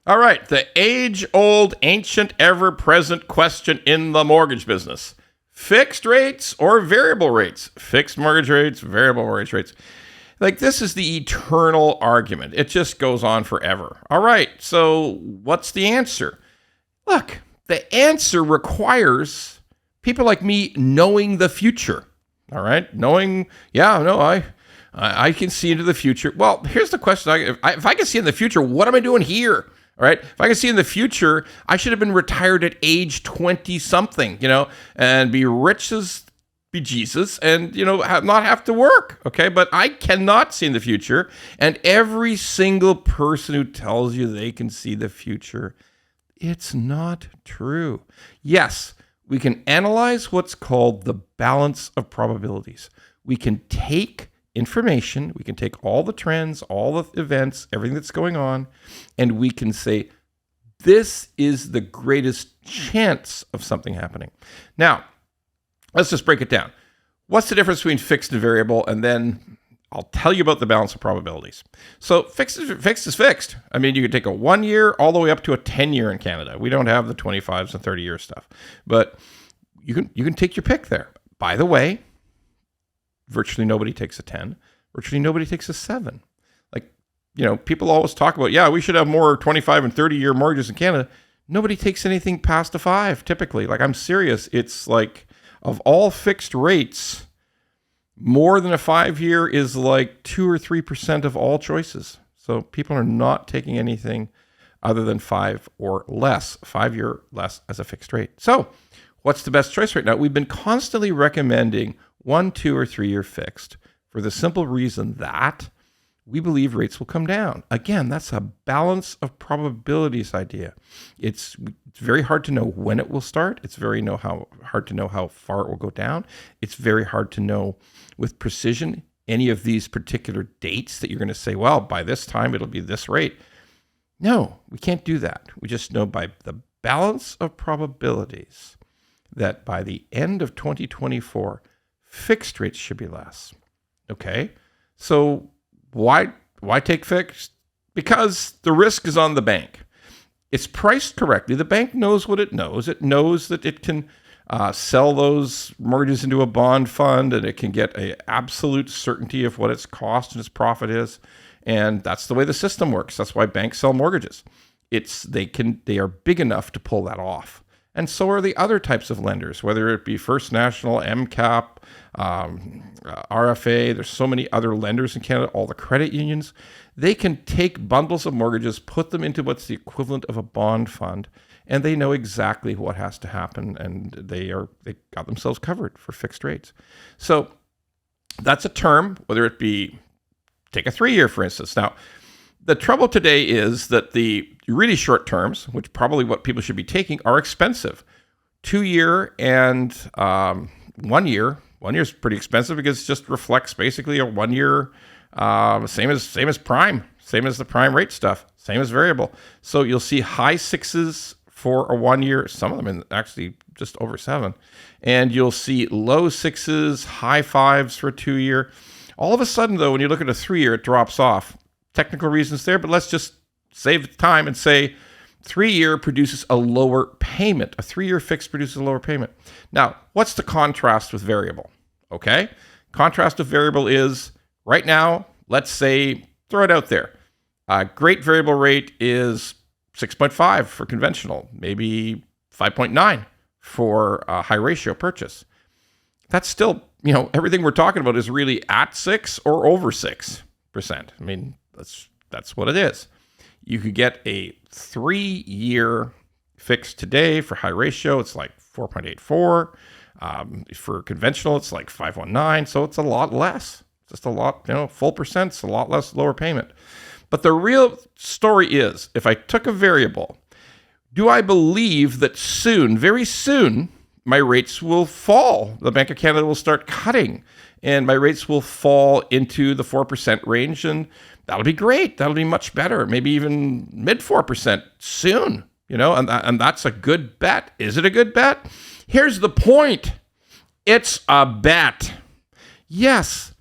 All right, the age-old, ancient, ever-present question in the mortgage business. Fixed rates or variable rates? Fixed mortgage rates, variable mortgage rates. Like, this is the eternal argument. It just goes on forever. All right, so what's the answer? Look, the answer requires people like me knowing the future. All right, I can see into the future. Well, here's the question. If I can see in the future, what am I doing here? All right. If I can see in the future, I should have been retired at age 20 something, and be rich as be Jesus and, not have to work. Okay. But I cannot see in the future. And every single person who tells you they can see the future, it's not true. Yes, we can analyze what's called the balance of probabilities. We can take information, we can take all the trends, all the events, everything that's going on, and we can say, this is the greatest chance of something happening. Now, let's just break it down. What's the difference between fixed and variable? And then I'll tell you about the balance of probabilities. So fixed is fixed. I mean, you can take a 1 year all the way up to a 10-year in Canada. We don't have the 25s and 30-year stuff, but you can take your pick there. By the way, virtually nobody takes a 10. Virtually nobody takes a 7. Like, people always talk about, we should have more 25 and 30-year mortgages in Canada. Nobody takes anything past a 5, typically. Like, I'm serious. It's like, of all fixed rates, more than a 5-year is like 2 or 3% of all choices. So people are not taking anything other than 5 or less, 5-year less as a fixed rate. So what's the best choice right now? We've been constantly recommending 1, 2, or 3-year fixed for the simple reason that we believe rates will come down. Again, that's a balance of probabilities idea. It's very hard to know when it will start. It's hard to know how far it will go down. It's very hard to know with precision any of these particular dates that you're going to say, well, by this time it'll be this rate. No, we can't do that. We just know by the balance of probabilities that by the end of 2024, fixed rates should be less. Okay, so why take fixed? Because the risk is on the bank. It's priced correctly. The bank knows what it knows. It knows that it can sell those mortgages into a bond fund, and it can get an absolute certainty of what its cost and its profit is. And that's the way the system works. That's why banks sell mortgages. They are big enough to pull that off. And so are the other types of lenders, whether it be First National, MCAP, RFA. There's so many other lenders in Canada, all the credit unions. They can take bundles of mortgages, put them into what's the equivalent of a bond fund, and they know exactly what has to happen, and they got themselves covered for fixed rates. So that's a term, whether it be, take a 3-year, for instance. Now, the trouble today is that the really short terms, which probably what people should be taking, are expensive. 2-year and 1 year. 1 year is pretty expensive because it just reflects basically a 1 year, same as prime, same as the prime rate stuff, same as variable. So you'll see high 6s for a 1 year, some of them in actually just over 7. And you'll see low 6s, high 5s for a 2-year. All of a sudden, though, when you look at a 3-year, it drops off. Technical reasons there, but let's just save time and say 3-year produces a lower payment. A 3-year fixed produces a lower payment. Now, what's the contrast with variable? Okay. Contrast with variable is right now, let's say, throw it out there. A great variable rate is 6.5 for conventional, maybe 5.9 for a high ratio purchase. That's still, everything we're talking about is really at 6 or over 6%. I mean, that's what it is. You could get a 3-year fixed today for high ratio. It's like 4.84. For conventional, it's like 5.19. So it's a lot less. Just a lot, full percent's a lot less lower payment. But the real story is, if I took a variable, do I believe that soon, very soon, my rates will fall? The Bank of Canada will start cutting, and my rates will fall into the 4% range, and that'll be great. That'll be much better. Maybe even mid 4% soon, and that's a good bet. Is it a good bet? Here's the point. It's a bet. Yes,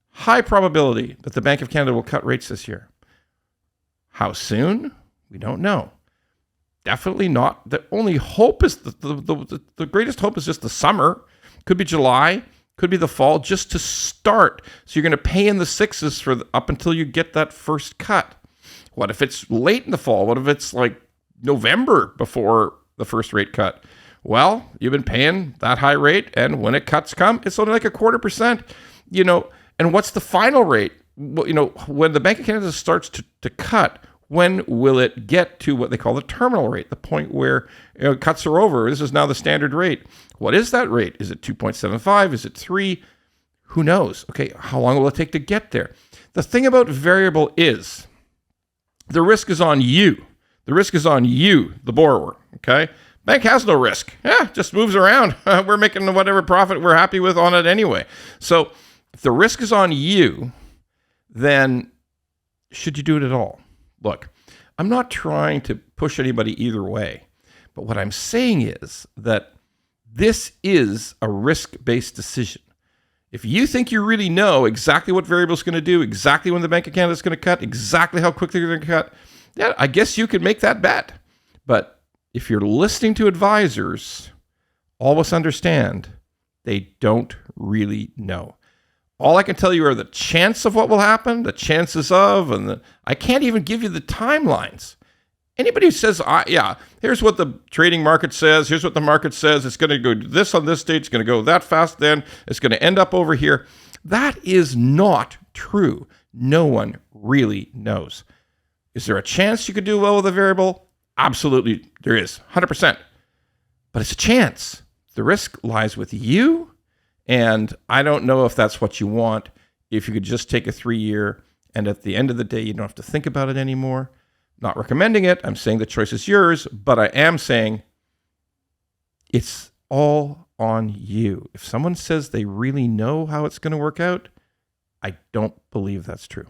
high probability that the Bank of Canada will cut rates this year. How soon? We don't know. Definitely not. The only hope is the greatest hope is just the summer. Could be July, could be the fall, just to start. So you're going to pay in the sixes up until you get that first cut. What if it's late in the fall? What if it's like November before the first rate cut? Well, you've been paying that high rate, and when it cuts come, it's only like 0.25%. And what's the final rate? When the Bank of Canada starts to cut, when will it get to what they call the terminal rate, the point where cuts are over? This is now the standard rate. What is that rate? Is it 2.75? Is it 3? Who knows? Okay, how long will it take to get there? The thing about variable is the risk is on you. The risk is on you, the borrower, okay? Bank has no risk. Just moves around. We're making whatever profit we're happy with on it anyway. So if the risk is on you, then should you do it at all? Look, I'm not trying to push anybody either way, but what I'm saying is that this is a risk-based decision. If you think you really know exactly what variable is going to do, exactly when the Bank of Canada is going to cut, exactly how quickly they're going to cut, yeah, I guess you could make that bet. But if you're listening to advisors, always understand they don't really know. All I can tell you are the chance of what will happen, the chances of, and I can't even give you the timelines. Anybody who says, here's what the trading market says, here's what the market says, it's going to go this on this date, it's going to go that fast then, it's going to end up over here. That is not true. No one really knows. Is there a chance you could do well with a variable? Absolutely, there is, 100%. But it's a chance. The risk lies with you, and I don't know if that's what you want. If you could just take a 3-year, and at the end of the day, you don't have to think about it anymore. Not recommending it. I'm saying the choice is yours, but I am saying it's all on you. If someone says they really know how it's going to work out, I don't believe that's true.